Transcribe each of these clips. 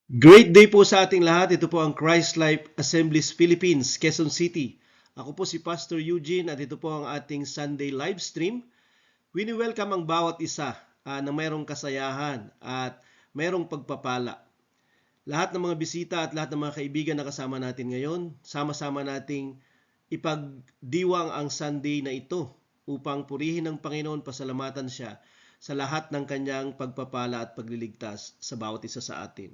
Great day po sa ating lahat. Ito po ang Christ Life Assemblies Philippines, Quezon City. Ako po si Pastor Eugene at ito po ang ating Sunday live stream. Wini-welcome ang bawat isa na mayroong kasayahan at mayroong pagpapala. Lahat ng mga bisita at lahat ng mga kaibigan na kasama natin ngayon, sama-sama nating ipagdiwang ang Sunday na ito upang purihin ng Panginoon, pasalamatan siya sa lahat ng kanyang pagpapala at pagliligtas sa bawat isa sa atin.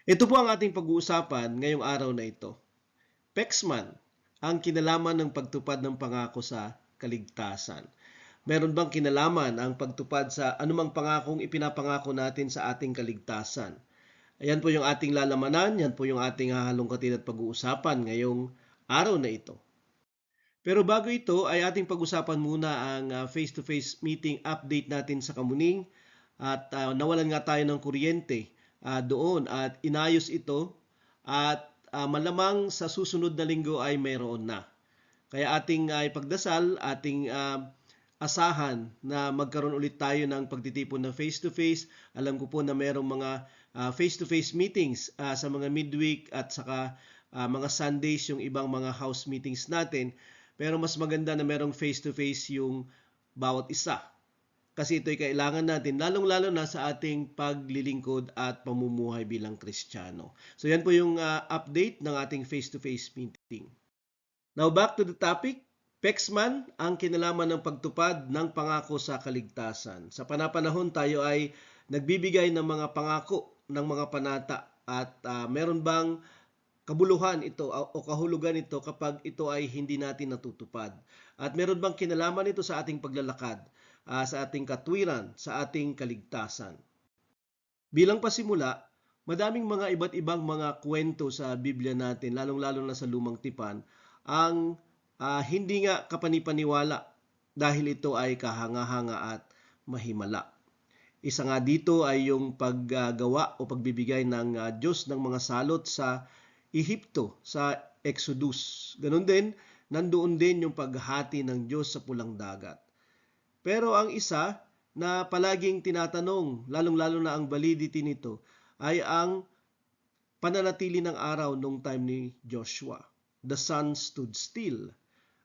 Ito po ang ating pag-uusapan ngayong araw na ito. Pexman, ang kinalaman ng pagtupad ng pangako sa kaligtasan. Meron bang kinalaman ang pagtupad sa anumang pangakong ipinapangako natin sa ating kaligtasan? Ayan po yung ating lalamanan, yan po yung ating hahalongkatin at pag-uusapan ngayong araw na ito. Pero bago ito ay ating pag-usapan muna ang face-to-face meeting update natin sa Kamuning at nawalan nga tayo ng kuryente doon at inayos ito at malamang sa susunod na linggo ay mayroon na. Kaya ating ipagdasal, ating asahan na magkaroon ulit tayo ng pagtitipon na face-to-face. Alam ko po na mayroong mga face-to-face meetings sa mga midweek at saka mga Sundays yung ibang mga house meetings natin. Pero mas maganda na mayroong face-to-face yung bawat isa. Kasi ito'y kailangan natin, lalong-lalo na sa ating paglilingkod at pamumuhay bilang Kristiyano. So yan po yung update ng ating face-to-face meeting. Now back to the topic. Pexman, ang kinalaman ng pagtupad ng pangako sa kaligtasan. Sa panapanahon tayo ay nagbibigay ng mga pangako ng mga panata at meron bang kabuluhan ito o kahulugan ito kapag ito ay hindi natin natutupad? At meron bang kinalaman ito sa ating paglalakad? Sa ating katwiran, sa ating kaligtasan. Bilang pasimula, madaming mga iba't ibang mga kwento sa Biblia natin, lalong-lalo na sa Lumang Tipan, ang hindi nga kapanipaniwala dahil ito ay kahanga-hanga at mahimala. Isa nga dito ay yung paggawa o pagbibigay ng Diyos ng mga salot sa Ehipto, sa Exodus. Ganun din, nandoon din yung paghati ng Diyos sa pulang dagat. Pero ang isa na palaging tinatanong, lalong-lalo na ang validity nito, ay ang pananatili ng araw nung time ni Joshua. The sun stood still.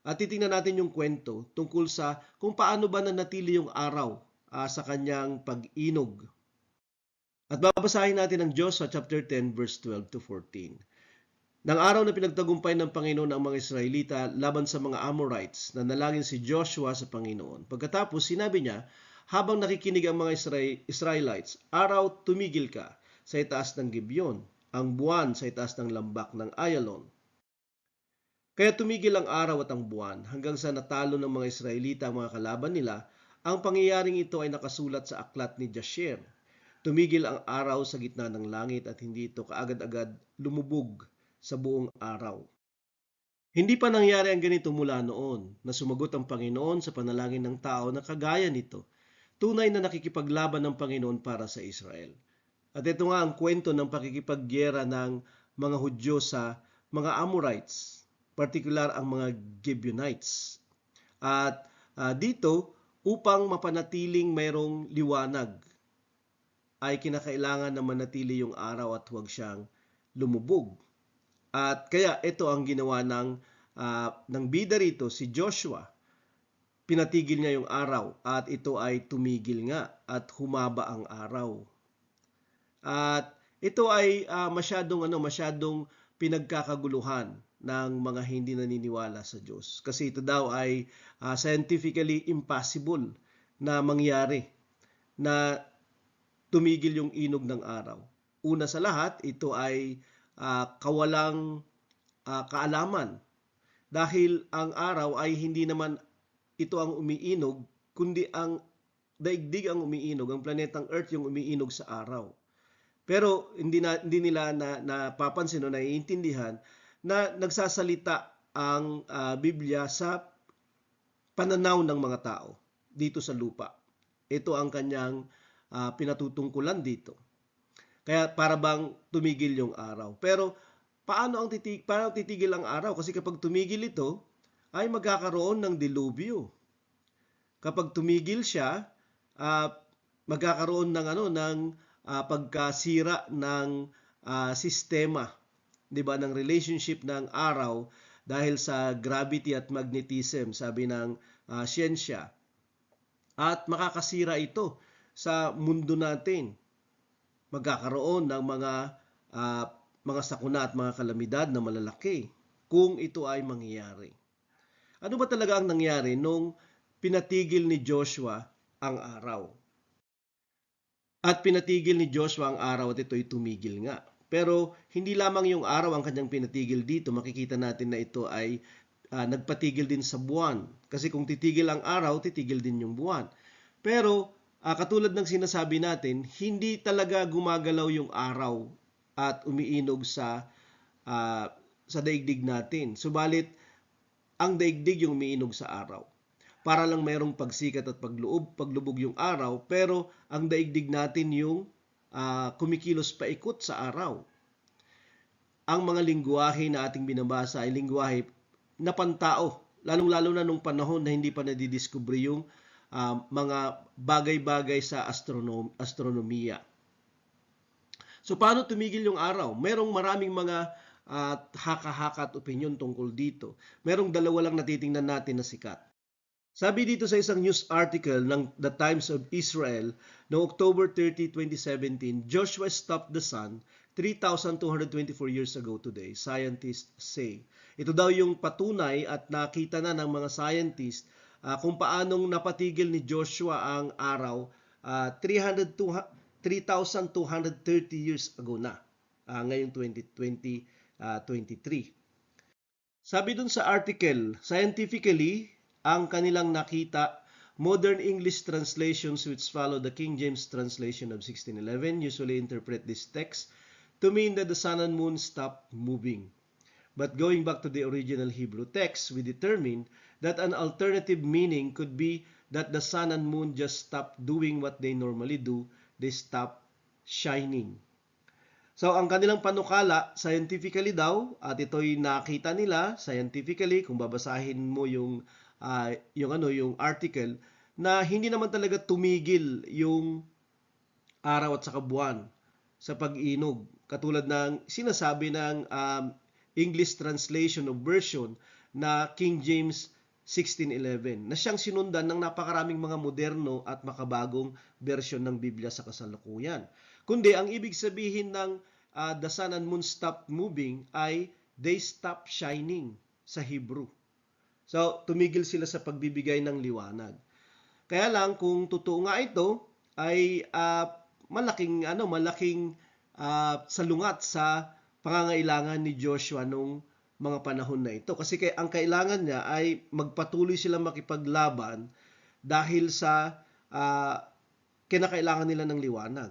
At titingnan natin yung kwento tungkol sa kung paano ba nanatili yung araw sa kanyang pag-inog. At babasahin natin ang Joshua chapter 10 verse 12 to 14. Nang araw na pinagtagumpay ng Panginoon ang mga Israelita laban sa mga Amorites, nanalangin si Joshua sa Panginoon. Pagkatapos sinabi niya, habang nakikinig ang mga Israelites, araw tumigil ka sa itaas ng Gibeon, ang buwan sa itaas ng lambak ng Ayalon. Kaya tumigil ang araw at ang buwan hanggang sa natalo ng mga Israelita ang mga kalaban nila. Ang pangyayaring ito ay nakasulat sa aklat ni Jasher. Tumigil ang araw sa gitna ng langit at hindi ito kaagad-agad lumubog sa buong araw. Hindi pa nangyari ang ganito mula noon na sumagot ang Panginoon sa panalangin ng tao na kagaya nito. Tunay na nakikipaglaban ng Panginoon para sa Israel. At ito nga ang kwento ng pakikipagyera ng mga Hudyo sa mga Amorites, partikular ang mga Gibeonites. At dito, upang mapanatiling mayroong liwanag, ay kinakailangan na manatili yung araw at huwag siyang lumubog. At kaya ito ang ginawa ng bida rito, si Joshua. Pinatigil niya yung araw at ito ay tumigil nga at humaba ang araw. At ito ay masyadong pinagkakaguluhan ng mga hindi naniniwala sa Diyos. Kasi ito daw ay scientifically impossible na mangyari na tumigil yung inog ng araw. Una sa lahat, ito ay kawalang kaalaman dahil ang araw ay hindi naman ito ang umiinog kundi ang daigdig ang umiinog, ang planetang Earth yung umiinog sa araw. Pero hindi nila napapansin o naiintindihan na nagsasalita ang Biblia sa pananaw ng mga tao dito sa lupa. Ito ang kanyang pinatutungkulan dito. Kaya para bang tumigil yung araw. Pero paano titigil ang araw? Kasi kapag tumigil ito, ay magkakaroon ng dilubyo. Kapag tumigil siya, magkakaroon ng pagkasira ng sistema, 'di ba, ng relationship ng araw dahil sa gravity at magnetism, sabi ng siyensya. At makakasira ito sa mundo natin. Magkakaroon ng mga sakuna at mga kalamidad na malalaki kung ito ay mangyayari. Ano ba talaga ang nangyari nung pinatigil ni Joshua ang araw? At pinatigil ni Joshua ang araw at ito'y tumigil nga. Pero hindi lamang yung araw ang kanyang pinatigil dito. Makikita natin na ito ay nagpatigil din sa buwan. Kasi kung titigil ang araw, titigil din yung buwan. Pero katulad ng sinasabi natin, hindi talaga gumagalaw yung araw at umiinog sa daigdig natin. Subalit, ang daigdig yung umiinog sa araw. Para lang mayroong pagsikat at paglubog yung araw, pero ang daigdig natin yung kumikilos paikot sa araw. Ang mga lingwahe na ating binabasa ay lingwahe na pantao, lalong-lalo na nung panahon na hindi pa nadidiskubre yung mga bagay-bagay sa astronomiya. So paano tumigil yung araw? Merong maraming mga haka-haka at opinion tungkol dito. Merong dalawa lang natitingnan natin na sikat. Sabi dito sa isang news article ng The Times of Israel noong October 30, 2017, Joshua stopped the sun 3,224 years ago today, scientists say. Ito daw yung patunay at nakita na ng mga scientists kung paanong napatigil ni Joshua ang araw 3,230 years ago na, ngayong 2023. Sabi dun sa article, scientifically, ang kanilang nakita, modern English translations which follow the King James translation of 1611 usually interpret this text to mean that the sun and moon stopped moving. But going back to the original Hebrew text, we determined that an alternative meaning could be that the sun and moon just stopped doing what they normally do. They stopped shining. So, ang kanilang panukala, scientifically daw, at ito'y nakita nila, scientifically, kung babasahin mo yung article, na hindi naman talaga tumigil yung araw at saka buwan sa pag-inog. Katulad ng sinasabi ng English translation of version na King James 1611 na siyang sinundan ng napakaraming mga moderno at makabagong version ng Biblia sa kasalukuyan. Kundi ang ibig sabihin ng the sun and moon stopped moving ay they stopped shining sa Hebrew. So, tumigil sila sa pagbibigay ng liwanag. Kaya lang kung totoo nga ito ay malaking salungat sa pangangailangan ni Joshua nung mga panahon na ito. Kasi ang kailangan niya ay magpatuloy silang makipaglaban dahil sa kinakailangan nila ng liwanag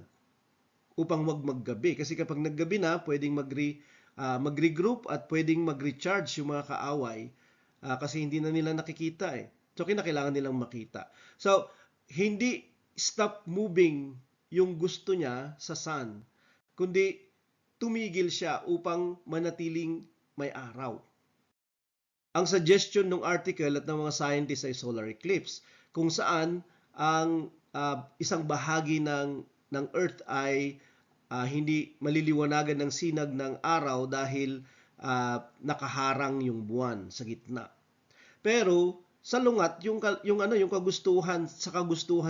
upang wag maggabi. Kasi kapag naggabi na, pwedeng mag-regroup at pwedeng mag-recharge yung mga kaaway kasi hindi na nila nakikita eh. So, kinakailangan nilang makita. So, hindi stop moving yung gusto niya sa sun, kundi tumigil siya upang manatiling may araw. Ang suggestion ng article at ng mga scientists ay solar eclipse, kung saan ang isang bahagi ng Earth ay hindi maliliwanagan ng sinag ng araw dahil nakaharang yung buwan sa gitna. Pero salungat yung kagustuhan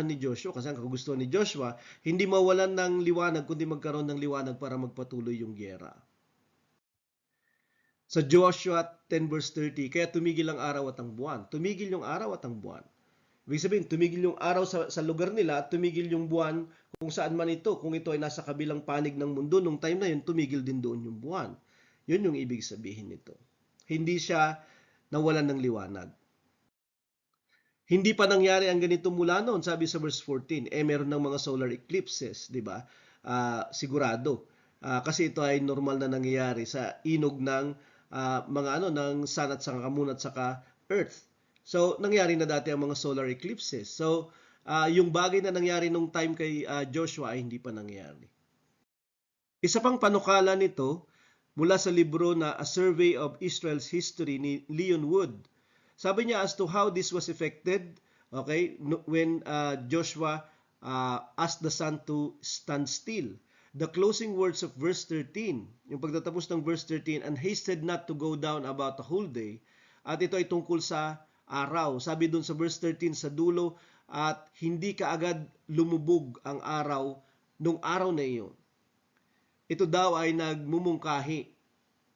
ni Joshua, kasi ang kagustuhan ni Joshua hindi mawalan ng liwanag kundi magkaroon ng liwanag para magpatuloy yung giyera. Sa Joshua 10 verse 30, kaya tumigil ang araw at ang buwan. Tumigil yung araw at ang buwan. Ibig sabihin, tumigil yung araw sa lugar nila at tumigil yung buwan kung saan man ito. Kung ito ay nasa kabilang panig ng mundo, nung time na yun, tumigil din doon yung buwan. Yun yung ibig sabihin nito. Hindi siya nawalan ng liwanag. Hindi pa nangyari ang ganito mula noon, sabi sa verse 14. Meron ng mga solar eclipses, di ba? Sigurado. Kasi ito ay normal na nangyayari sa inog ng ng sun at saka moon at saka earth. So, nangyari na dati ang mga solar eclipses. So, yung bagay na nangyari nung time kay Joshua ay hindi pa nangyari. Isa pang panukala nito, mula sa libro na A Survey of Israel's History ni Leon Wood. Sabi niya as to how this was affected, okay, when Joshua asked the sun to stand still. the closing words of verse 13, yung pagtatapos ng verse 13, and hasted not to go down about the whole day, at ito ay tungkol sa araw. Sabi dun sa verse 13 sa dulo, at hindi kaagad lumubog ang araw nung araw na iyon. Ito daw ay nagmumungkahi,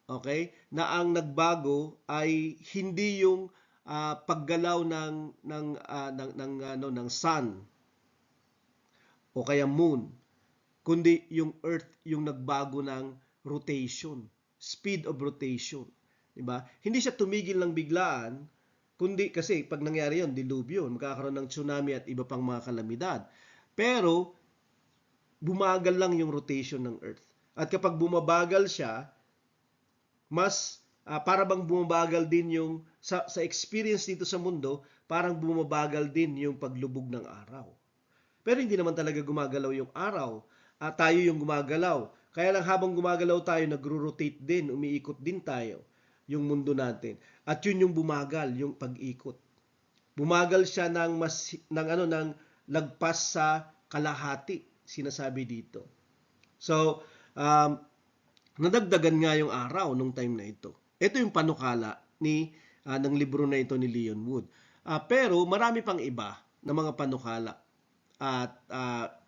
okay? Na ang nagbago ay hindi yung paggalaw ng sun o kaya moon, kundi yung earth yung nagbago ng rotation, speed of rotation, di ba? Hindi siya tumigil ng biglaan, kundi kasi pag nangyari yon, dilubyo, magkakaroon ng tsunami at iba pang mga kalamidad. Pero bumagal lang yung rotation ng earth. At kapag bumabagal siya, mas para bang bumabagal din yung sa experience dito sa mundo, parang bumabagal din yung paglubog ng araw. Pero hindi naman talaga gumagalaw yung araw. Tayo yung gumagalaw. Kaya lang habang gumagalaw tayo, nagro-rotate din, umiikot din tayo yung mundo natin. At yun yung bumagal, yung pag-ikot. Bumagal siya ng lagpas sa kalahati, sinasabi dito. So, nadagdagan nga yung araw nung time na ito. Ito yung panukala ng libro na ito ni Leon Wood. Pero marami pang iba na mga panukala. At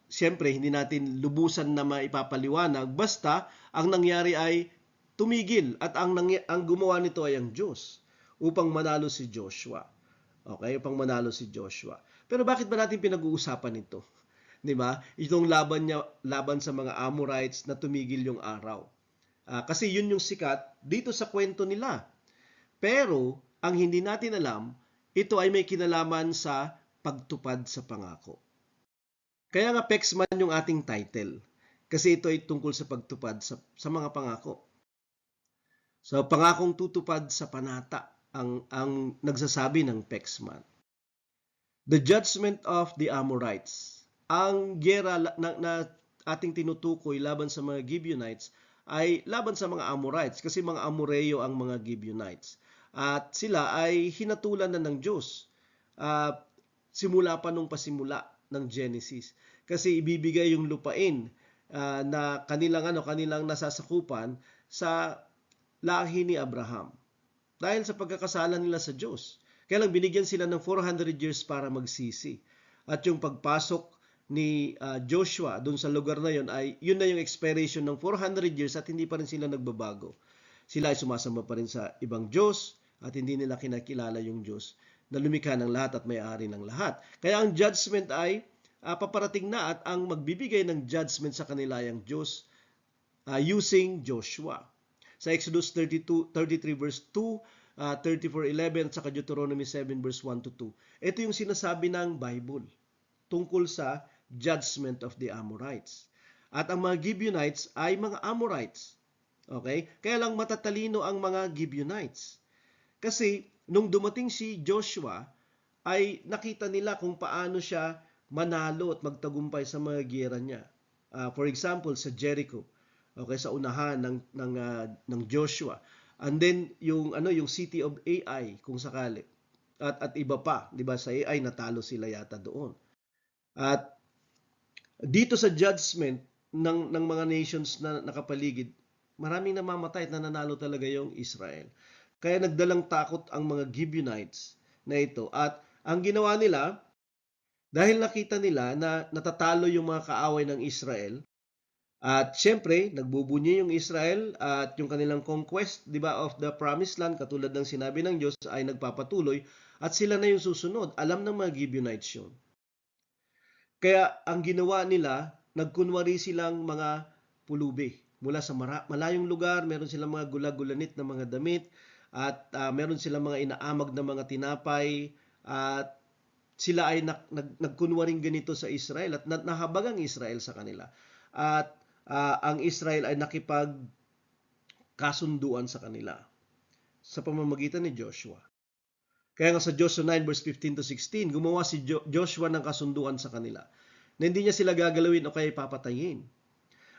siyempre, hindi natin lubusan na maipapaliwanag. Basta, ang nangyari ay tumigil. At ang gumawa nito ay ang Diyos upang manalo si Joshua. Okay? Upang manalo si Joshua. Pero bakit ba natin pinag-uusapan ito? 'Di ba? Itong laban sa mga Amorites na tumigil yung araw. Kasi yun yung sikat dito sa kwento nila. Pero ang hindi natin alam, ito ay may kinalaman sa pagtupad sa pangako. Kaya nga Pexman yung ating title. Kasi ito ay tungkol sa pagtupad sa mga pangako. So pangakong tutupad sa panata ang nagsasabi ng Pexman. The judgment of the Amorites. Ang giyera na ating tinutukoy laban sa mga Gibeonites ay laban sa mga Amorites kasi mga Amoreo ang mga Gibeonites. At sila ay hinatulan na ng Diyos simula pa nung pasimula ng Genesis. Kasi ibibigay yung lupain na kanilang nasasakupan sa lahi ni Abraham. Dahil sa pagkakasala nila sa Diyos. Kaya lang binigyan sila ng 400 years para magsisi. At yung pagpasok ni Joshua doon sa lugar na yun na yung expiration ng 400 years at hindi pa rin sila nagbabago. Sila ay sumasamba pa rin sa ibang Diyos at hindi nila kinakilala yung Diyos na lumikha ng lahat at may-ari ng lahat. Kaya ang judgment ay paparating na at ang magbibigay ng judgment sa kanila ay ang Diyos using Joshua. Sa Exodus 33 verse 2, 34:11 at sa Deuteronomy 7 verse 1 to 2. Ito yung sinasabi ng Bible tungkol sa judgment of the Amorites. At ang mga Gibeonites ay mga Amorites. Okay? Kaya lang matatalino ang mga Gibeonites. Kasi nung dumating si Joshua, ay nakita nila kung paano siya manalo at magtagumpay sa mga giyera niya. For example, sa Jericho. Okay, sa unahan ng Joshua. And then yung city of Ai kung sakali. At iba pa, 'di ba? Sa Ai natalo sila yata doon. At dito sa judgment ng mga nations na nakapaligid, maraming namamatay at nananalo talaga yung Israel. Kaya nagdalang takot ang mga Gibeonites na ito. At ang ginawa nila, dahil nakita nila na natatalo yung mga kaaway ng Israel, at syempre, nagbubunyi yung Israel at yung kanilang conquest, di ba, of the promised land, katulad ng sinabi ng Diyos, ay nagpapatuloy at sila na yung susunod. Alam ng mga Gibeonites yun. Kaya ang ginawa nila, nagkunwari silang mga pulubi. Mula sa malayong lugar, meron silang mga gula-gulanit na mga damit at meron silang mga inaamag na mga tinapay at sila ay nagkunwaring ganito sa Israel at nahabag ang Israel sa kanila. At ang Israel ay nakipagkasunduan sa kanila sa pamamagitan ni Joshua. Kaya nga sa Joshua 9 verse 15 to 16, gumawa si Joshua ng kasunduan sa kanila na hindi niya sila gagalawin o kaya papatayin.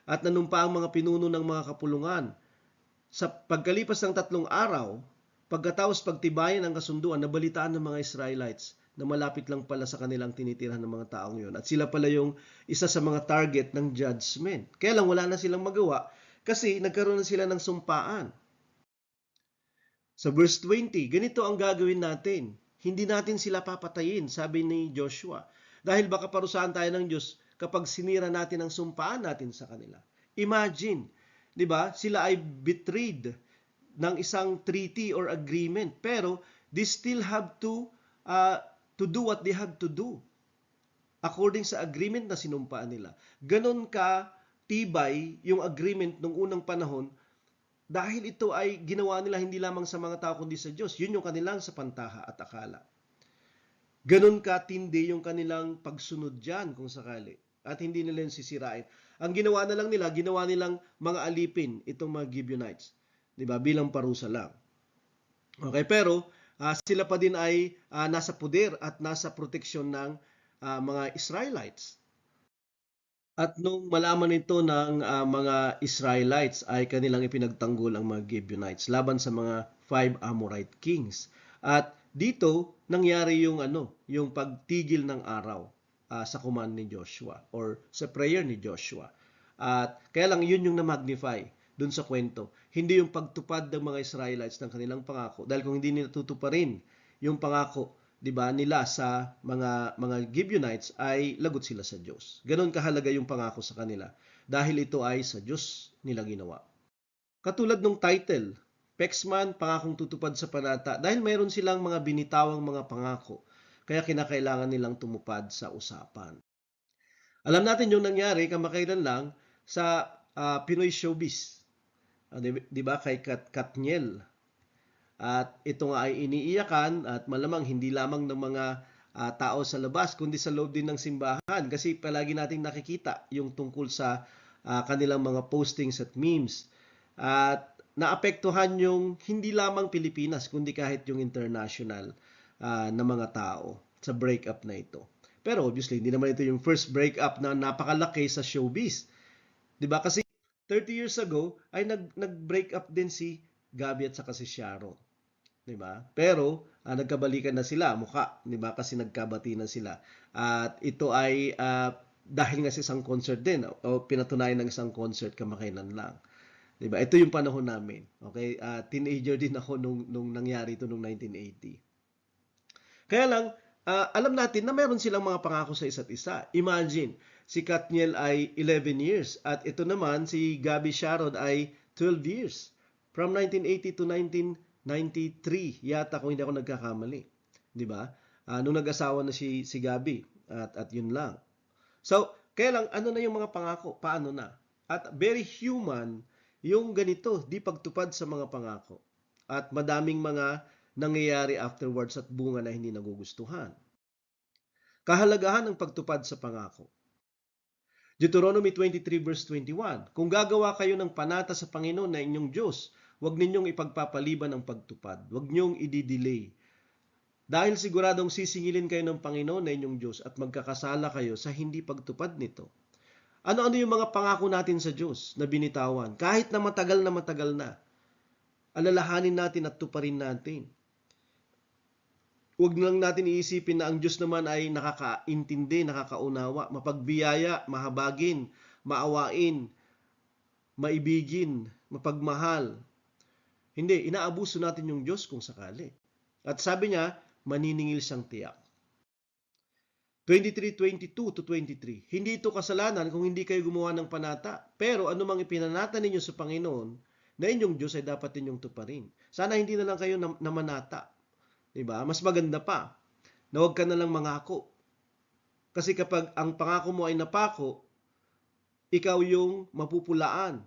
At nanumpa ang mga pinuno ng mga kapulungan. Sa pagkalipas ng 3 araw, pagkatapos pagtibayan ang kasunduan, nabalitaan ng mga Israelites na malapit lang pala sa kanilang tinitirahan ng mga taong yon. At sila pala yung isa sa mga target ng judgment. Kaya lang wala na silang magawa kasi nagkaroon na sila ng sumpaan. Sa verse 20, ganito ang gagawin natin. Hindi natin sila papatayin, sabi ni Joshua. Dahil baka parusahan tayo ng Diyos kapag sinira natin ang sumpaan natin sa kanila. Imagine, di ba? Sila ay betrayed ng isang treaty or agreement. Pero they still have to do what they have to do according sa agreement na sinumpaan nila. Ganon ka tibay yung agreement nung unang panahon dahil ito ay ginawa nila hindi lamang sa mga tao kundi sa Diyos. Yun yung kanilang sapantaha at akala. Ganon katindi yung kanilang pagsunod dyan kung sakali. At hindi nila yung sisirain. Ang ginawa na lang nila, ginawa nilang mga alipin itong mga Gibeonites. Diba? Bilang parusa lang. Okay, pero sila pa din ay nasa puder at nasa proteksyon ng mga Israelites. At nung malaman ito ng mga Israelites ay kanilang ipinagtanggol ang mga Gibeonites laban sa mga 5 Amorite kings. At dito nangyari yung yung pagtigil ng araw sa command ni Joshua or sa prayer ni Joshua. At kaya lang yun yung na-magnify dun sa kwento. Hindi yung pagtupad ng mga Israelites ng kanilang pangako. Dahil kung hindi nila tutuparin yung pangako, 'di ba, nila sa mga Gibeonites ay lagot sila sa Diyos. Ganon kahalaga yung pangako sa kanila dahil ito ay sa Diyos nila ginawa. Katulad ng title, Pexman, pangakong tutupad sa panata, dahil mayroon silang mga binitawang mga pangako, kaya kinakailangan nilang tumupad sa usapan. Alam natin yung nangyari kamakailan lang sa Pinoy showbiz. 'Di ba, kay Katniel. At ito nga ay iniiyakan at malamang hindi lamang ng mga tao sa labas kundi sa loob din ng simbahan kasi palagi nating nakikita yung tungkol sa kanilang mga postings at memes. At naapektuhan yung hindi lamang Pilipinas kundi kahit yung international na mga tao sa breakup na ito. Pero obviously hindi naman ito yung first breakup na napakalaki sa showbiz. 'Di ba? Kasi 30 years ago ay nag-break up din si Gabby at saka si Sharon. 'Di ba? Pero nagkabalikan na sila, mukha, 'di ba? Kasi nagkabati na sila. At ito ay dahil nga sa isang concert din o pinatunayan ng isang concert kamakailan lang. 'Di ba? Ito yung panahon namin. Okay? Teenager din ako nung nangyari ito nung 1980. Kaya lang alam natin na meron silang mga pangako sa isa't isa. Imagine, si Katniel ay 11 years at ito naman si Gabby Sharon ay 12 years. From 1980 to 1993 yata kung hindi ako nagkakamali. 'Di ba? Nung nag-asawa na si Gabby at yun lang. So, kaya lang ano na yung mga pangako? Paano na? At very human yung ganito, di pagtupad sa mga pangako. At madaming mga nangyayari afterwards at bunga na hindi nagugustuhan. Kahalagahan ng pagtupad sa pangako. Deuteronomy 23 verse 21, kung gagawa kayo ng panata sa Panginoon na inyong Diyos, huwag ninyong ipagpapaliban ang pagtupad. Huwag ninyong i-delay. Dahil siguradong sisingilin kayo ng Panginoon na inyong Diyos at magkakasala kayo sa hindi pagtupad nito. Ano-ano yung mga pangako natin sa Diyos na binitawan? Kahit na matagal na, alalahanin natin at tuparin natin. Huwag lang natin iisipin na ang Diyos naman ay nakakaintindi, nakakaunawa, mapagbiyaya, mahabagin, maawain, maibigin, mapagmahal. Hindi, inaabuso natin yung Diyos kung sakali. At sabi niya, maniningil siyang tiyak. 23:22 to 23, hindi ito kasalanan kung hindi kayo gumawa ng panata. Pero anumang ipinanata ninyo sa Panginoon na inyong Diyos ay dapat ninyong tuparin. Sana hindi na lang kayo namanata. Diba? Mas maganda pa na huwag ka na lang mangako. Kasi kapag ang pangako mo ay napako, ikaw yung mapupulaan.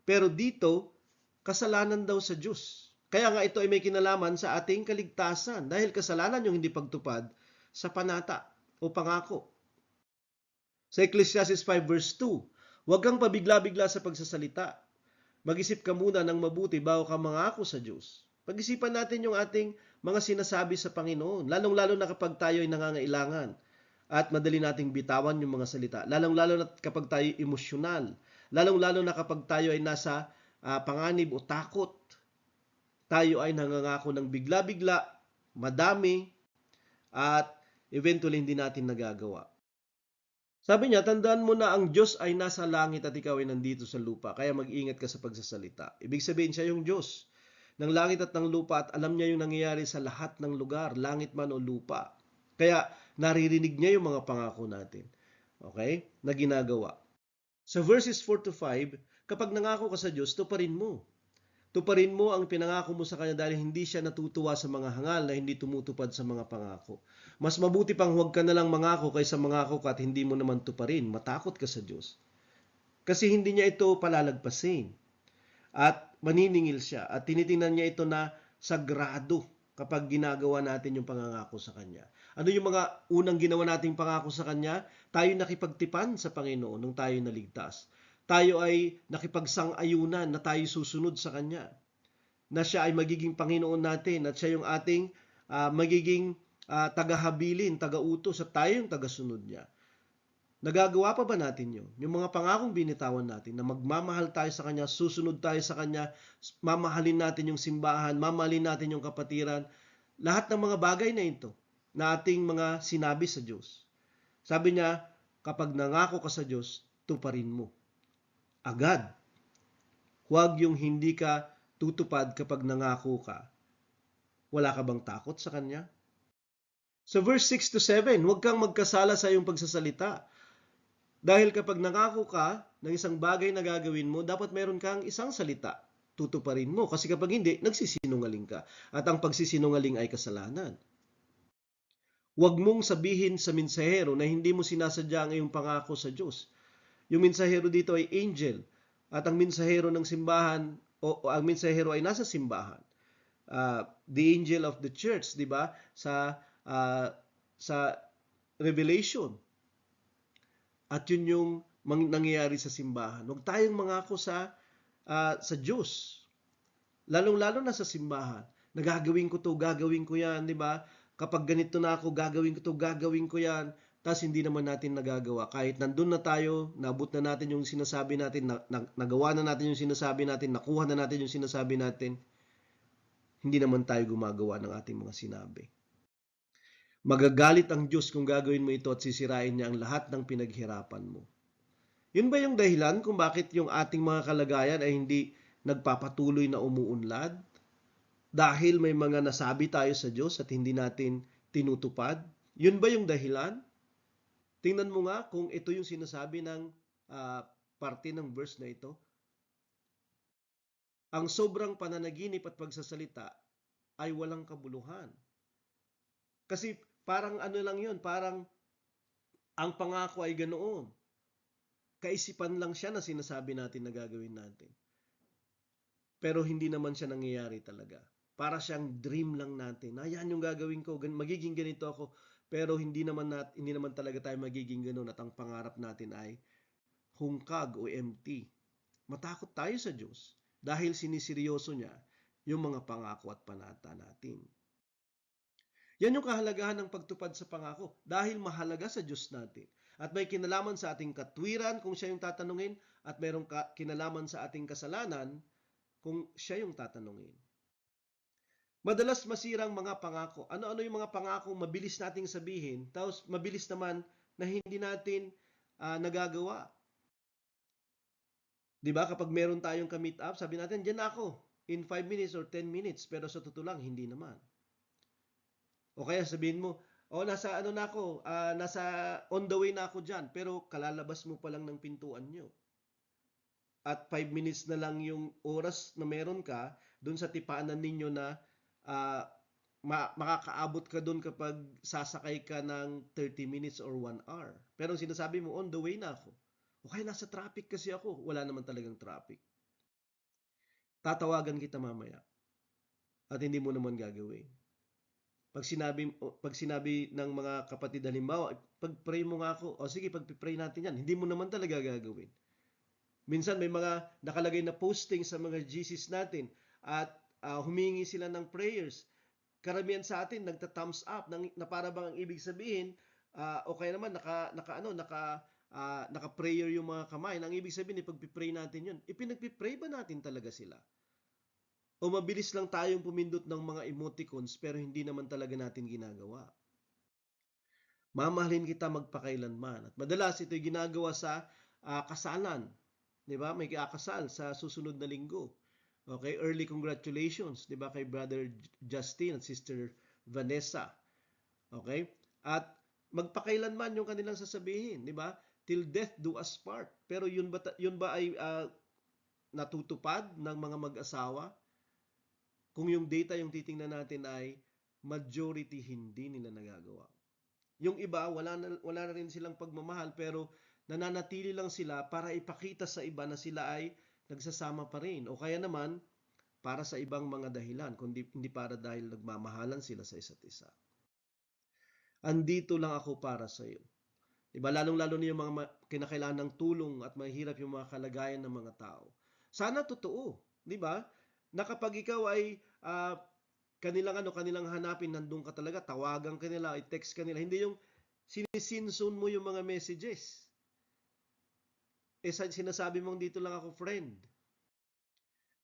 Pero dito, kasalanan daw sa Diyos. Kaya nga ito ay may kinalaman sa ating kaligtasan dahil kasalanan yung hindi pagtupad sa panata o pangako. Sa Ecclesiastes 5 verse 2, huwag kang pabigla-bigla sa pagsasalita. Mag-isip ka muna ng mabuti bago ka mangako sa Diyos. Pag-isipan natin yung ating mga sinasabi sa Panginoon, lalong-lalo na kapag tayo ay nangangailangan at madali nating bitawan yung mga salita, lalong-lalo na kapag tayo emosyonal, lalong-lalo na kapag tayo ay nasa panganib o takot, tayo ay nangangako ng bigla-bigla, madami, at eventually hindi natin nagagawa. Sabi niya, tandaan mo na ang Diyos ay nasa langit at ikaw ay nandito sa lupa, kaya mag-ingat ka sa pagsasalita. Ibig sabihin siya yung Diyos ng langit at ng lupa at alam niya yung nangyayari sa lahat ng lugar, langit man o lupa. Kaya naririnig niya yung mga pangako natin. Okay? Na ginagawa. Sa verses 4 to 5, kapag nangako ka sa Diyos, tuparin mo. Tuparin mo ang pinangako mo sa Kanya dahil hindi siya natutuwa sa mga hangal na hindi tumutupad sa mga pangako. Mas mabuti pang huwag ka na lang mangako kaysa mangako ka at hindi mo naman tuparin. Matakot ka sa Diyos. Kasi hindi niya ito palalagpasin. At maniningil siya. At tinitingnan niya ito na sagrado kapag ginagawa natin yung pangangako sa Kanya. Ano yung mga unang ginawa nating pangako sa Kanya? Tayo nakipagtipan sa Panginoon nung tayo naligtas. Tayo ay nakipagsang-ayunan na tayo susunod sa Kanya. Na siya ay magiging Panginoon natin at siya yung ating magiging tagahabilin, tagautos at tayo yung tagasunod niya. Nagagawa pa ba natin yun? Yung mga pangakong binitawan natin na magmamahal tayo sa Kanya, susunod tayo sa Kanya, mamahalin natin yung simbahan, mamahalin natin yung kapatiran, lahat ng mga bagay na ito na ating mga sinabi sa Diyos. Sabi niya, kapag nangako ka sa Diyos, tuparin mo. Agad. Huwag yung hindi ka tutupad kapag nangako ka. Wala ka bang takot sa Kanya? Sa verse 6 to 7, huwag kang magkasala sa iyong pagsasalita. Dahil kapag nangako ka ng isang bagay na gagawin mo, dapat meron kang isang salita. Tutuparin mo. Kasi kapag hindi, nagsisinungaling ka. At ang pagsisinungaling ay kasalanan. Huwag mong sabihin sa mensahero na hindi mo sinasadya ang iyong pangako sa Diyos. Yung mensahero dito ay angel. At ang mensahero ng simbahan, o ang mensahero ay nasa simbahan. The angel of the church, di ba? Sa Revelation. At yun yung nangyayari sa simbahan. Huwag tayong mangako sa Diyos. Lalong-lalo na sa simbahan. Nagagawin ko to, gagawin ko yan, di ba? Kapag ganito na ako, gagawin ko to, gagawin ko yan. Tapos hindi naman natin nagagawa. Kahit nandun na tayo, nabot na natin yung sinasabi natin, nagawa na natin yung sinasabi natin, nakuha na natin yung sinasabi natin, hindi naman tayo gumagawa ng ating mga sinabi. Magagalit ang Diyos kung gagawin mo ito at sisirain niya ang lahat ng pinaghirapan mo. Yun ba yung dahilan kung bakit yung ating mga kalagayan ay hindi nagpapatuloy na umuunlad? Dahil may mga nasabi tayo sa Diyos at hindi natin tinutupad? Yun ba yung dahilan? Tingnan mo nga kung ito yung sinasabi ng parte ng verse na ito. Ang sobrang pananaginip at pagsasalita ay walang kabuluhan. Kasi parang ano lang yun, parang ang pangako ay ganoon. Kaisipan lang siya na sinasabi natin na gagawin natin. Pero hindi naman siya nangyayari talaga. Para siyang dream lang natin. Yan yung gagawin ko, magiging ganito ako. Pero hindi naman talaga tayo magiging ganoon at ang pangarap natin ay hungkag o empty. Matakot tayo sa Diyos dahil siniseryoso niya yung mga pangako at panata natin. Yan yung kahalagahan ng pagtupad sa pangako dahil mahalaga sa Diyos natin. At may kinalaman sa ating katwiran kung siya yung tatanungin at mayroong kinalaman sa ating kasalanan kung siya yung tatanungin. Madalas masirang mga pangako. Ano-ano yung mga pangako mabilis nating sabihin, tapos mabilis naman na hindi natin nagagawa. Diba? Kapag meron tayong ka-meet up, sabi natin, dyan ako, in 5 minutes or 10 minutes, pero sa totoo lang, hindi naman. O kaya sabihin mo, nasa on the way na ako dyan, pero kalalabas mo pa lang ng pintuan nyo. At 5 minutes na lang yung oras na meron ka, dun sa tipaanan ninyo na makakaabot ka dun kapag sasakay ka ng 30 minutes or 1 hour. Pero sinasabi mo, on the way na ako. O kaya nasa traffic kasi ako, wala naman talagang traffic. Tatawagan kita mamaya. At hindi mo naman gagawin. Pag sinabi ng mga kapatid, halimbawa, pag-pray mo nga ako, sige, pag-pray natin yan, hindi mo naman talaga gagawin. Minsan may mga nakalagay na posting sa mga GCs natin at humingi sila ng prayers. Karamihan sa atin nagta-thumbs up na para bang ang ibig sabihin, okay naman naka-prayer yung mga kamay. Ang ibig sabihin, ipag-pray natin yun. Ipinag-pray ba natin talaga sila? O mabilis lang tayong pumindot ng mga emoticons pero hindi naman talaga natin ginagawa? Mamahalin kita magpakailanman. At madalas ito'y ginagawa sa kasalan. Di ba? May kakasal sa susunod na linggo. Okay, early congratulations, di ba, kay Brother Justin at Sister Vanessa. Okay? At magpakailanman yung kanilang sasabihin, di ba? Till death do us part. Pero yun ba ay natutupad ng mga mag-asawa? Kung yung data yung titingnan natin ay majority hindi nila nagagawa. Yung iba, wala na rin silang pagmamahal pero nananatili lang sila para ipakita sa iba na sila ay nagsasama pa rin. O kaya naman, para sa ibang mga dahilan, kundi hindi para dahil nagmamahalan sila sa isa't isa. Andito lang ako para sa iyo. Diba? Lalong-lalo na yung mga kinakailangan ng tulong at mahirap yung mga kalagayan ng mga tao. Sana totoo, di ba? Na kapag ikaw ay kanilang hanapin, nandun ka talaga, tawagan ka nila, i-text ka nila. Hindi yung sinisinsun mo yung mga messages. Sinasabi mong dito lang ako, friend.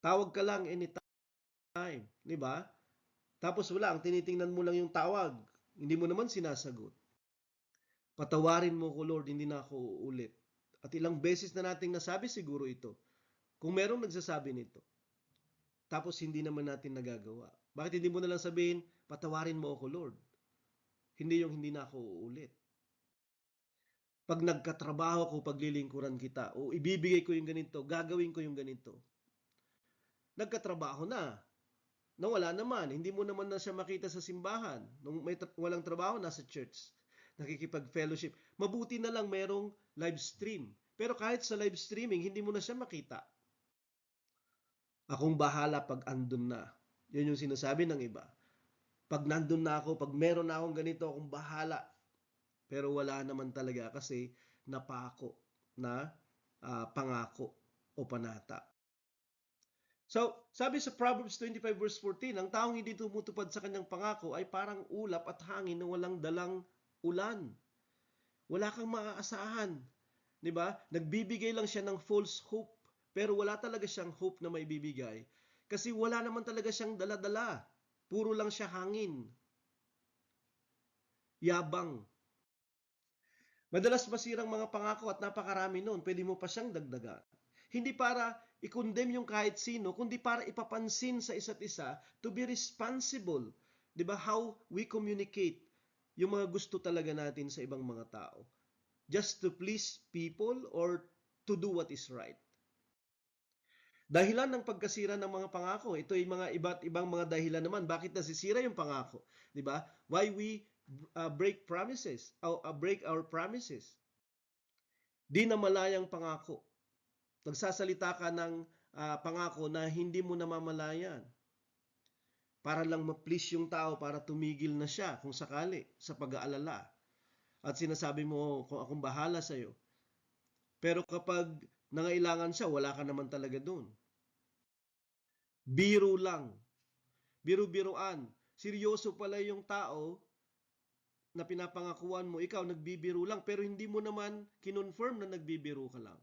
Tawag ka lang anytime, di ba? Tapos wala, ang tinitingnan mo lang yung tawag. Hindi mo naman sinasagot. Patawarin mo ko, Lord, hindi na ako uulit. At ilang beses na nating nasabi siguro ito. Kung merong nagsasabi nito, tapos hindi naman natin nagagawa. Bakit hindi mo na lang sabihin, patawarin mo ako, Lord? Hindi yung hindi na ako uulit. Pag nagkatrabaho ko, paglilingkuran kita, o ibibigay ko yung ganito, gagawin ko yung ganito. Nagkatrabaho na. Nawala naman, hindi mo naman na siya makita sa simbahan. Nung walang trabaho, nasa church. Nakikipag-fellowship. Mabuti na lang merong live stream. Pero kahit sa live streaming, hindi mo na siya makita. Akong bahala pag andun na. Yun yung sinasabi ng iba. Pag nandun na ako, pag meron na akong ganito, akong bahala. Pero wala naman talaga kasi napako na pangako o panata. So, sabi sa Proverbs 25 verse 14, ang taong hindi tumutupad sa kanyang pangako ay parang ulap at hangin na walang dalang ulan. Wala kang maaasahan. 'Di ba? Nagbibigay lang siya ng false hope, pero wala talaga siyang hope na maibibigay kasi wala naman talaga siyang dala-dala. Puro lang siya hangin. Yabang. Madalas masirang mga pangako at napakarami noon. Pwede mo pa siyang dagdagan. Hindi para i-condemn yung kahit sino, kundi para ipapansin sa isa't isa to be responsible. 'Di ba? How we communicate yung mga gusto talaga natin sa ibang mga tao. Just to please people or to do what is right. Dahilan ng pagkasira ng mga pangako, ito ay mga iba't ibang mga dahilan naman bakit nasisira yung pangako, 'di ba? Why we break promises, break our promises. Di na malayang pangako. Nagsasalita ka ng pangako na hindi mo namamalayan. Para lang ma-please yung tao, para tumigil na siya kung sakali sa pag-aalala. At sinasabi mo, kung akong bahala sa'yo. Pero kapag nangailangan siya, wala ka naman talaga doon. Biro lang. Biro-biroan. Seryoso pala yung tao na pinapangakuan mo, ikaw nagbibiro lang, pero hindi mo naman kinonfirm na nagbibiro ka lang.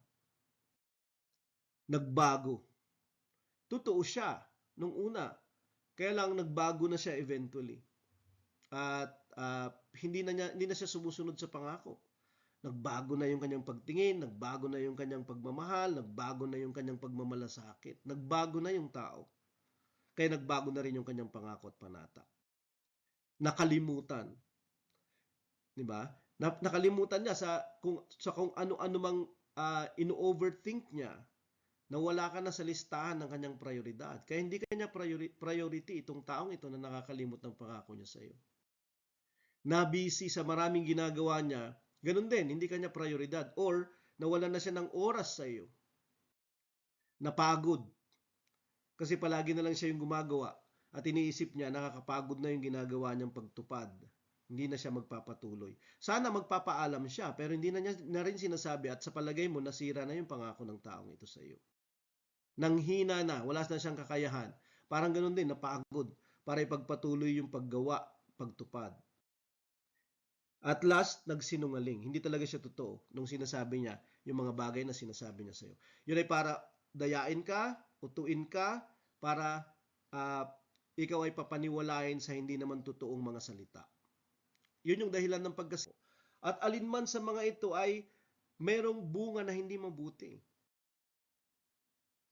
Nagbago. Totoo siya nung una. Kaya lang nagbago na siya eventually. At hindi na siya sumusunod sa pangako. Nagbago na yung kanyang pagtingin, nagbago na yung kanyang pagmamahal, nagbago na yung kanyang pagmamalasakit. Nagbago na yung tao. Kaya nagbago na rin yung kanyang pangako at panata. Nakalimutan. 'Di ba? Nakalimutan niya sa kung ano-ano mang ino-overthink niya na wala ka na sa listahan ng kanyang prioridad. Kaya hindi kanya priority itong taong ito na nakakalimot ng pangako niya sa iyo. Na-busy sa maraming ginagawa niya, ganun din, hindi kanya prioridad. Or, nawalan na siya ng oras sa iyo. Napagod. Kasi palagi na lang siya yung gumagawa. At iniisip niya, nakakapagod na yung ginagawa niyang pagtupad. Hindi na siya magpapatuloy. Sana magpapaalam siya, pero hindi na niya na rin sinasabi at sa palagay mo, nasira na yung pangako ng taong ito sa iyo. Nanghina na, wala na siyang kakayahan. Parang ganun din, napagod para ipagpatuloy yung paggawa, pagtupad. At last, nagsinungaling. Hindi talaga siya totoo nung sinasabi niya yung mga bagay na sinasabi niya sa iyo. Yun ay para dayain ka, utuin ka, para ikaw ay papaniwalain sa hindi naman totoong mga salita. Yun yung dahilan ng pagkasira. At alinman sa mga ito ay merong bunga na hindi mabuti.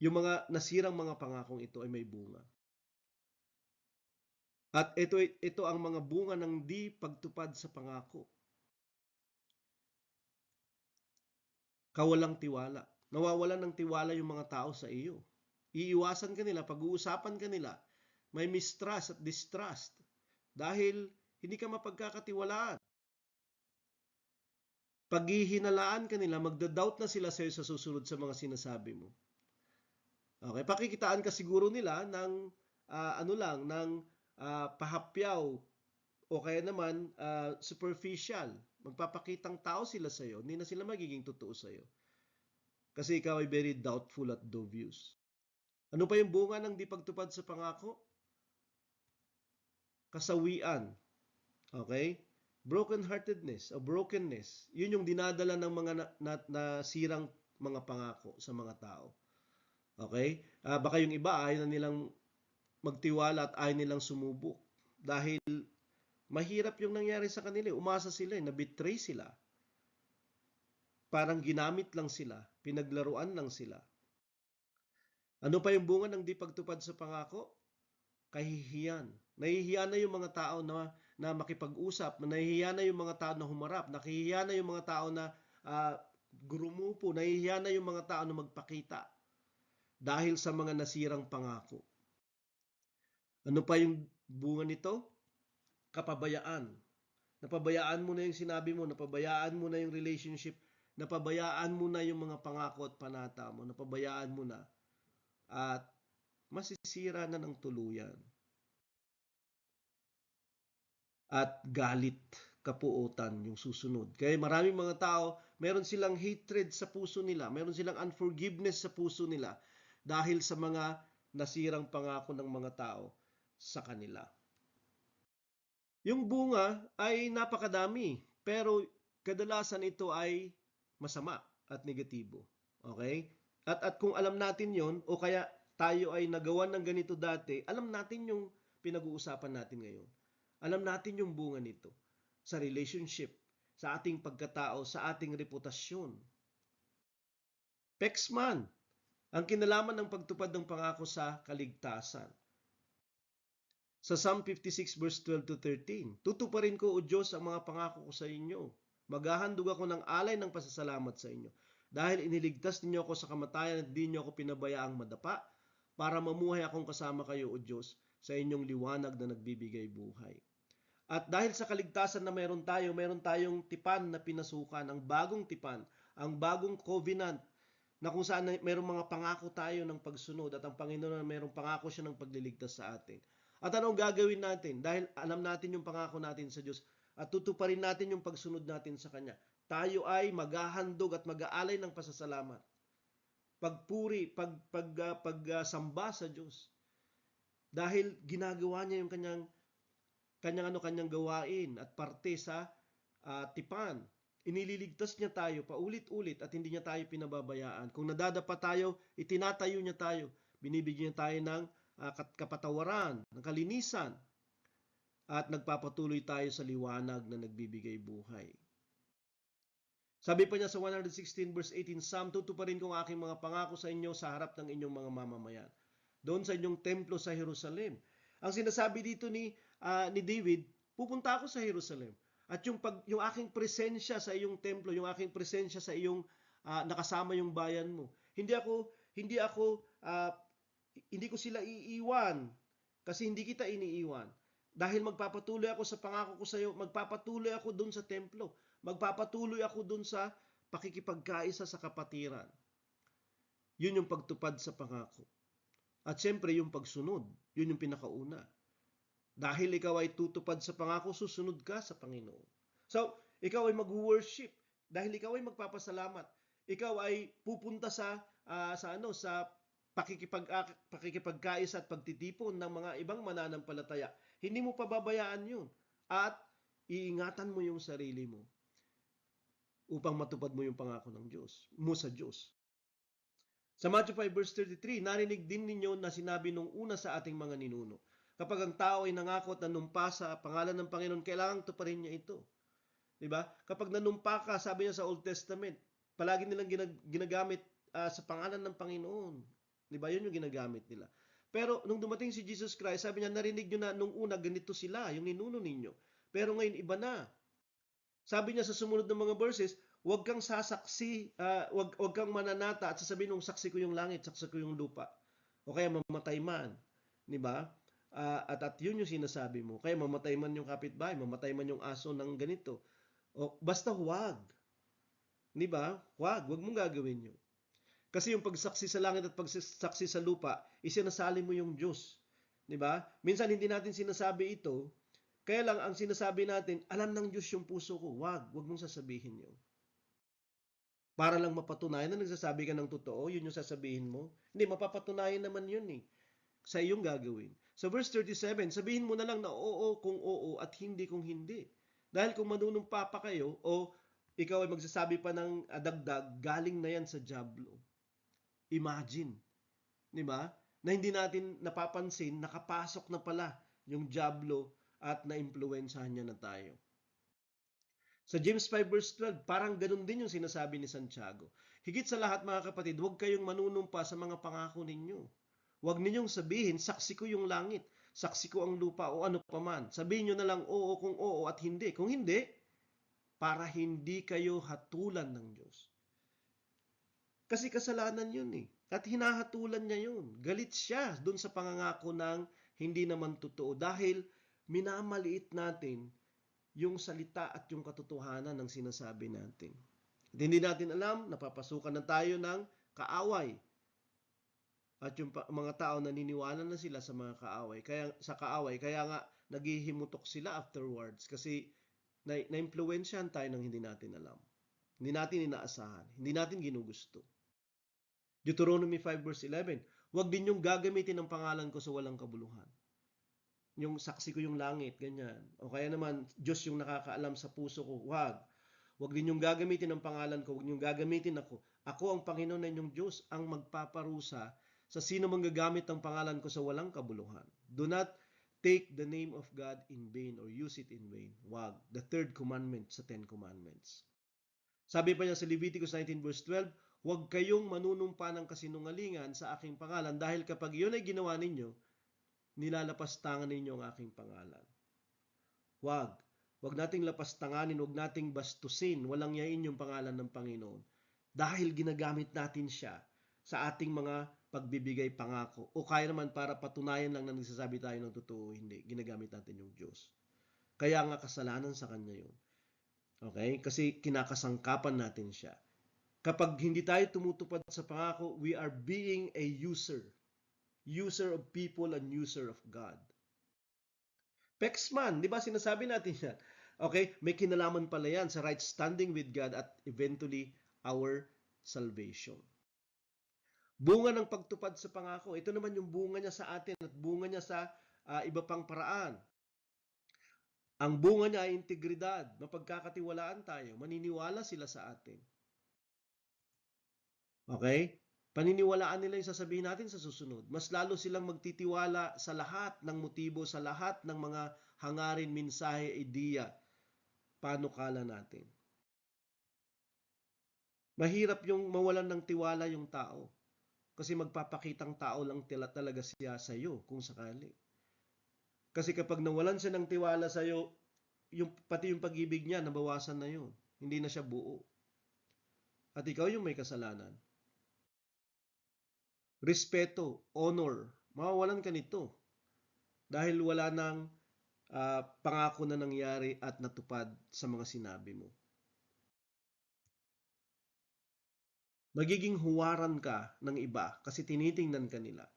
Yung mga nasirang mga pangakong ito ay may bunga. At ito ang mga bunga ng di pagtupad sa pangako. Kawalang tiwala. Nawawalan ng tiwala yung mga tao sa iyo. Iiwasan ka nila, pag-uusapan ka nila. May mistrust at distrust. Dahil hindi ka mapagkakatiwalaan. Paghihinalaan ka nila, magda-doubt na sila sa iyo sa susunod sa mga sinasabi mo. Okay, pakikitaan ka siguro nila ng pahapyaw o kaya naman superficial. Magpapakitang tao sila sa iyo, hindi na sila magiging totoo sa iyo. Kasi ikaw ay very doubtful at dubious. Ano pa yung bunga ng di pagtupad sa pangako? Kasawian. Okay? Broken-heartedness o brokenness. Yun yung dinadala ng mga nasirang mga pangako sa mga tao. Okay? Baka yung iba ayaw na nilang magtiwala at ayaw nilang sumubok. Dahil mahirap yung nangyari sa kanila. Umasa sila, na-betray sila. Parang ginamit lang sila, pinaglaruan lang sila. Ano pa yung bunga ng di pagtupad sa pangako? Kahihiyan. Nahihiya na yung mga tao na makipag-usap, nahihiya na yung mga tao na humarap, nahihiya na yung mga tao na gurumupo, nahihiya na yung mga tao na magpakita dahil sa mga nasirang pangako. Ano pa yung bunga nito? Kapabayaan. Napabayaan mo na yung sinabi mo, napabayaan mo na yung relationship, napabayaan mo na yung mga pangako at panata mo, napabayaan mo na at masisira na ng tuluyan. At galit, kapuotan yung susunod. Kaya maraming mga tao, meron silang hatred sa puso nila, meron silang unforgiveness sa puso nila dahil sa mga nasirang pangako ng mga tao sa kanila. Yung bunga ay napakadami, pero kadalasan ito ay masama at negatibo. Okay? At kung alam natin yon o kaya tayo ay nagawa ng ganito dati, alam natin yung pinag-uusapan natin ngayon. Alam natin yung bunga nito sa relationship, sa ating pagkatao, sa ating reputasyon. Pexman, ang kinalaman ng pagtupad ng pangako sa kaligtasan. Sa Psalm 56 verse 12 to 13, tutuparin ko, O Diyos, ang mga pangako ko sa inyo. Maghahandog ako ng alay ng pasasalamat sa inyo. Dahil iniligtas ninyo ako sa kamatayan at di niyo ako pinabayaang madapa, para mamuhay akong kasama kayo, O Diyos, sa inyong liwanag na nagbibigay buhay. At dahil sa kaligtasan na meron tayong tipan na pinasukan, ang bagong tipan, ang bagong covenant, na kung saan mayroong mga pangako tayo ng pagsunod at ang Panginoon na mayroong pangako siya ng pagliligtas sa atin. At anong gagawin natin? Dahil alam natin yung pangako natin sa Diyos at tutuparin natin yung pagsunod natin sa Kanya. Tayo ay maghahandog at mag-aalay ng pasasalamat. Pagpuri, pagsamba sa Diyos. Dahil ginagawa niya yung kanyang gawain at parte sa tipan. Inililigtas niya tayo paulit-ulit at hindi niya tayo pinababayaan. Kung nadadapa tayo, itinatayo niya tayo. Binibigyan niya tayo ng kapatawaran, ng kalinisan. At nagpapatuloy tayo sa liwanag na nagbibigay buhay. Sabi pa niya sa 116 verse 18, Psalm, tutuparin ko ang aking mga pangako sa inyo sa harap ng inyong mga mamamayan. Doon sa inyong templo sa Jerusalem. Ang sinasabi dito ni David, pupunta ako sa Jerusalem. At yung aking presensya sa iyong templo, yung aking presensya sa iyong nakasama yung bayan mo. Hindi ko sila iiwan kasi hindi kita iniiwan. Dahil magpapatuloy ako sa pangako ko sa iyo, magpapatuloy ako doon sa templo. Magpapatuloy ako doon sa pakikipagkaisa sa kapatiran. Yun yung pagtupad sa pangako. At siyempre yung pagsunod, yun yung pinakauna. Dahil ikaw ay tutupad sa pangako, susunod ka sa Panginoon. So, ikaw ay mag-worship dahil ikaw ay magpapasalamat. Ikaw ay pupunta sa pakikipagkaisa at pagtitipon ng mga ibang mananampalataya. Hindi mo pababayaan yun. At iingatan mo yung sarili mo upang matupad mo yung pangako ng Diyos, mo sa Diyos. Sa Matthew 5 verse 33, narinig din ninyo na sinabi nung una sa ating mga ninuno, kapag ang tao ay nangako at nanumpa sa pangalan ng Panginoon, kailangang tuparin niya ito. Di ba? Kapag nanumpa ka, sabi niya sa Old Testament, palagi nilang ginagamit sa pangalan ng Panginoon. Di ba? Yun yung ginagamit nila. Pero nung dumating si Jesus Christ, sabi niya, narinig nyo na nung una, ganito sila, yung ninuno ninyo. Pero ngayon, iba na. Sabi niya sa sumunod ng mga verses, huwag kang sasaksi, huwag kang mananata at sasabihin ng saksi ko yung langit, saksi ko yung lupa. O kaya mamatay man. Di ba? At yun yung sinasabi mo. Kaya mamatay man yung kapitbahay, mamatay man yung aso ng ganito. O, basta huwag. Di ba? Huwag mong gagawin yun. Kasi yung pagsaksi sa langit at pagsaksi sa lupa, isinasali mo yung Diyos. Di ba? Minsan hindi natin sinasabi ito, kaya lang ang sinasabi natin, alam ng Diyos yung puso ko. Huwag mong sasabihin yun. Para lang mapatunayan na nagsasabi ka ng totoo, yun yung sasabihin mo. Hindi, mapapatunayan naman yun eh. Sa iyong gagawin. Sa verse 37, sabihin mo na lang na oo kung oo at hindi kung hindi. Dahil kung manunumpa pa kayo o ikaw ay magsasabi pa ng dagdag, galing na yan sa dyablo. Imagine, di ba? Na hindi natin napapansin, nakapasok na pala yung dyablo at na-impluwensyahan niya na tayo. Sa James 5 verse 12, parang ganun din yung sinasabi ni Santiago. Higit sa lahat mga kapatid, huwag kayong manunumpa sa mga pangako ninyo. Huwag ninyong sabihin, saksi ko yung langit, saksi ko ang lupa o ano paman. Sabihin nyo na lang oo kung oo at hindi. Kung hindi, para hindi kayo hatulan ng Diyos. Kasi kasalanan yun eh. At hinahatulan niya yun. Galit siya dun sa pangangako ng hindi naman totoo. Dahil minamaliit natin yung salita at yung katotohanan ng sinasabi natin. At hindi natin alam, napapasukan na tayo ng kaaway. At yung mga tao naniniwala na sila sa mga kaaway. Kaya nga naghihimutok sila afterwards kasi na-impluwensyahan tayo ng hindi natin alam. Hindi natin inaasahan. Hindi natin ginugusto. Deuteronomy 5 verse 11, huwag din yung gagamitin ng pangalan ko sa walang kabuluhan. Yung saksi ko yung langit, ganyan. O kaya naman, Diyos yung nakakaalam sa puso ko, huwag. Huwag din yung gagamitin ng pangalan ko, huwag yung gagamitin ako. Ako ang Panginoon na inyong Diyos, ang magpaparusa sa sino mang gagamit ng pangalan ko sa walang kabuluhan. Do not take the name of God in vain or use it in vain. Huwag. The third commandment sa 10 commandments. Sabi pa niya sa Leviticus 19 verse 12, huwag kayong manunumpa ng kasinungalingan sa aking pangalan dahil kapag iyon ay ginawa ninyo, nilalapastangan ninyo ang aking pangalan. Huwag nating lapastanganin, huwag nating bastusin, walang yain yung pangalan ng Panginoon. Dahil ginagamit natin siya sa ating mga pagbibigay pangako. O kaya naman para patunayan lang na nagsasabi tayo ng totoo, hindi. Ginagamit natin yung Diyos. Kaya nga kasalanan sa Kanya yun. Okay? Kasi kinakasangkapan natin siya. Kapag hindi tayo tumutupad sa pangako, we are being a user. User of people and user of God. Pexman, di ba sinasabi natin yan? Okay? May kinalaman pala yan sa right standing with God at eventually our salvation. Bunga ng pagtupad sa pangako. Ito naman yung bunga niya sa atin at bunga niya sa iba pang paraan. Ang bunga niya ay integridad, mapagkakatiwalaan tayo, maniniwala sila sa atin. Okay? Paniniwalaan nila yung sasabihin natin sa susunod. Mas lalo silang magtitiwala sa lahat ng motibo, sa lahat ng mga hangarin, mensahe, ideya, panukala natin. Mahirap yung mawalan ng tiwala yung tao. Kasi magpapakitang tao lang talaga siya sa iyo kung sakali. Kasi kapag nawalan siya ng tiwala sa iyo, pati yung pag-ibig niya, nabawasan na yun. Hindi na siya buo. At ikaw yung may kasalanan. Respeto, honor, mawawalan ka nito. Dahil wala nang pangako na nangyari at natupad sa mga sinabi mo. Magiging huwaran ka ng iba kasi tinitingnan ka nila.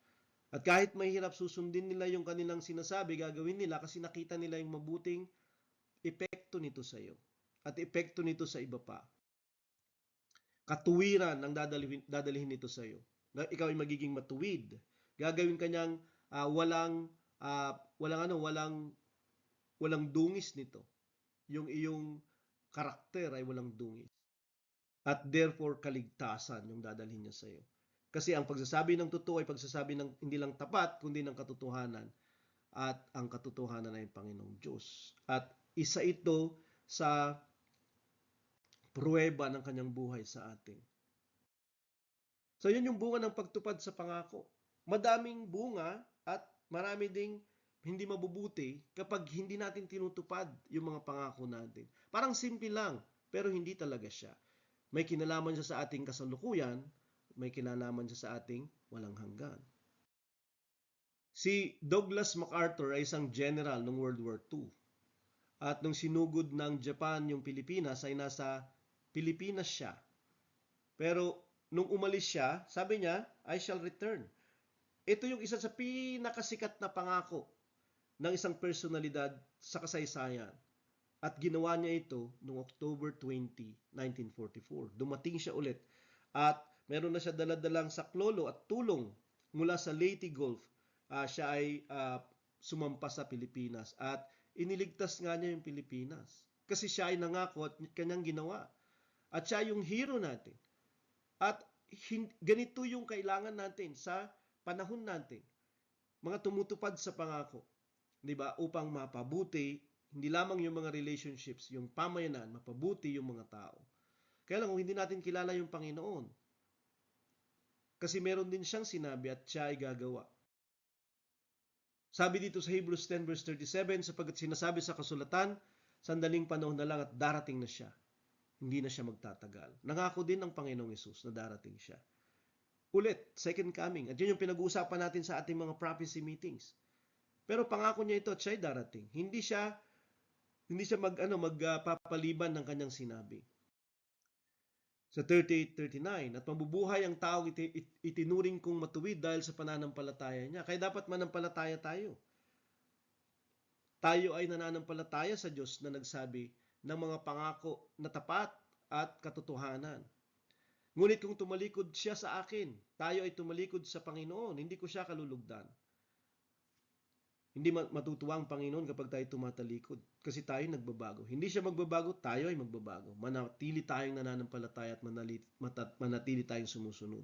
At kahit mahirap susundin nila yung kanilang sinasabi, gagawin nila kasi nakita nila yung mabuting epekto nito sa iyo. At epekto nito sa iba pa. Katuwiran ang dadalhin nito sa iyo. Ikaw ay magiging matuwid. Gagawin kanyang walang dungis nito. Yung iyong karakter ay walang dungis. At therefore, kaligtasan yung dadalhin niya sa iyo. Kasi ang pagsasabi ng totoo ay pagsasabi ng hindi lang tapat, kundi ng katotohanan. At ang katotohanan ay Panginoong Diyos. At isa ito sa pruweba ng kanyang buhay sa atin. So yun yung bunga ng pagtupad sa pangako. Madaming bunga at marami ding hindi mabubuti kapag hindi natin tinutupad yung mga pangako natin. Parang simple lang, pero hindi talaga siya. May kinalaman siya sa ating kasalukuyan, may kinalaman siya sa ating walang hanggan. Si Douglas MacArthur ay isang general ng World War II. At nung sinugod ng Japan yung Pilipinas ay nasa Pilipinas siya. Pero nung umalis siya, sabi niya, I shall return. Ito yung isa sa pinakasikat na pangako ng isang personalidad sa kasaysayan. At ginawa niya ito noong October 20, 1944. Dumating siya ulit. At meron na siya daladalang saklolo at tulong mula sa Leyte Gulf. Siya ay sumampa sa Pilipinas. At iniligtas nga niya yung Pilipinas. Kasi siya ay nangako at kanyang ginawa. At siya yung hero natin. At ganito yung kailangan natin sa panahon natin. Mga tumutupad sa pangako. 'Di ba? Upang mapabuti hindi lamang yung mga relationships, yung pamayanan, mapabuti yung mga tao. Kaya lang kung hindi natin kilala yung Panginoon, kasi meron din siyang sinabi at siya ay gagawa. Sabi dito sa Hebrews 10 verse 37, sapagkat sinasabi sa kasulatan, sandaling panahon na lang at darating na siya. Hindi na siya magtatagal. Nangako din ng Panginoong Hesus na darating siya. Ulit, second coming. At yun yung pinag-uusapan natin sa ating mga prophecy meetings. Pero pangako niya ito at siya'y darating. Hindi siya magpapaliban ng kanyang sinabi. Sa 38:39, at mabubuhay ang tao itinuring kong matuwid dahil sa pananampalataya niya. Kaya dapat manampalataya tayo. Tayo ay nananampalataya sa Diyos na nagsabi ng mga pangako na tapat at katotohanan. Ngunit kung tumalikod siya sa akin, tayo ay tumalikod sa Panginoon, hindi ko siya kalulugdan. Hindi matutuwa ang Panginoon kapag tayo tumatalikod kasi tayo nagbabago. Hindi siya magbabago, tayo ay magbabago. Manatili tayong nananampalataya at manatili tayong sumusunod.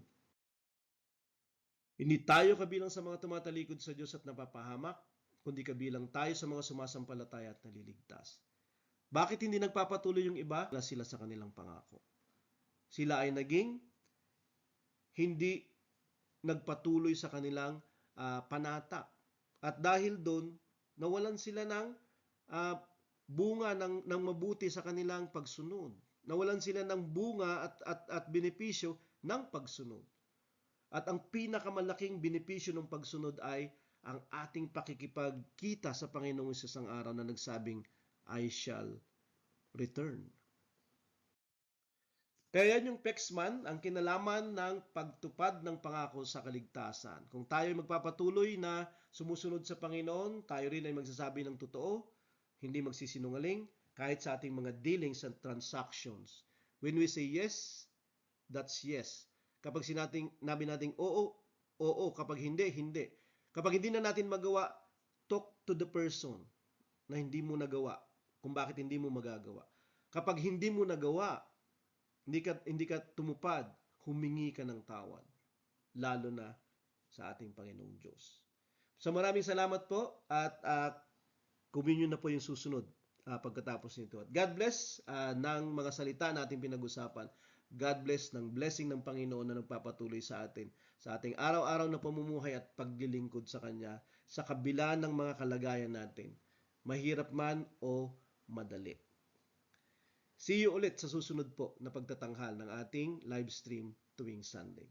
Hindi tayo kabilang sa mga tumatalikod sa Diyos at napapahamak, kundi kabilang tayo sa mga sumasampalataya at naliligtas. Bakit hindi nagpapatuloy yung iba? Wala sila sa kanilang pangako. Sila ay naging hindi nagpatuloy sa kanilang panata. At dahil doon, nawalan sila ng bunga ng mabuti sa kanilang pagsunod. Nawalan sila ng bunga at benepisyo ng pagsunod. At ang pinakamalaking benepisyo ng pagsunod ay ang ating pakikipagkita sa Panginoong sa isang araw na nagsabing, I shall return. Kaya yan yung Pexman, ang kinalaman ng pagtupad ng pangako sa kaligtasan. Kung tayo magpapatuloy na sumusunod sa Panginoon, tayo rin ay magsasabi ng totoo, hindi magsisinungaling, kahit sa ating mga dealings and transactions. When we say yes, that's yes. Kapag sinabi natin oo, oo. Kapag hindi, hindi. Kapag hindi na natin magawa, talk to the person na hindi mo nagawa, kung bakit hindi mo magagawa. Kapag hindi mo nagawa, hindi ka tumupad, humingi ka ng tawad. Lalo na sa ating Panginoong Diyos. So maraming salamat po at communion na po yung susunod pagkatapos nito. At God bless ng mga salita natin pinag-usapan. God bless ng blessing ng Panginoon na nagpapatuloy sa atin, sa ating araw-araw na pamumuhay at paglilingkod sa Kanya sa kabila ng mga kalagayan natin. Mahirap man o madali. See you ulit sa susunod po na pagtatanghal ng ating live stream tuwing Sunday.